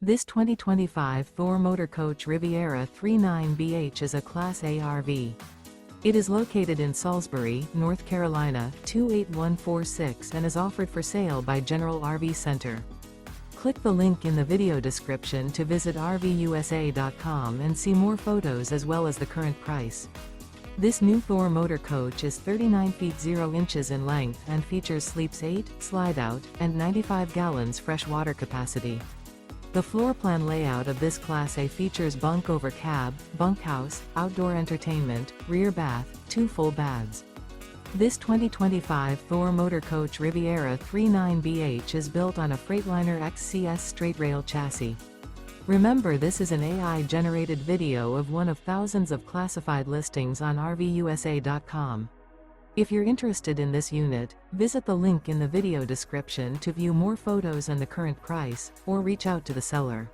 This 2025 Thor Motor Coach Riviera 39BH is a Class A RV. It is located in Salisbury, North Carolina, 28146 and is offered for sale by General RV Center. Click the link in the video description to visit RVUSA.com and see more photos as well as the current price. This new Thor Motor Coach is 39 feet 0 inches in length and features sleeps 8, slide-out, and 95 gallons fresh water capacity. The floor plan layout of this Class A features bunk over cab, bunkhouse, outdoor entertainment, rear bath, 2 full baths. This 2025 Thor Motor Coach Riviera 39BH is built on a Freightliner XC-S Straight Rail chassis. Remember, this is an AI-generated video of one of thousands of classified listings on RVUSA.com. If you're interested in this unit, visit the link in the video description to view more photos and the current price, or reach out to the seller.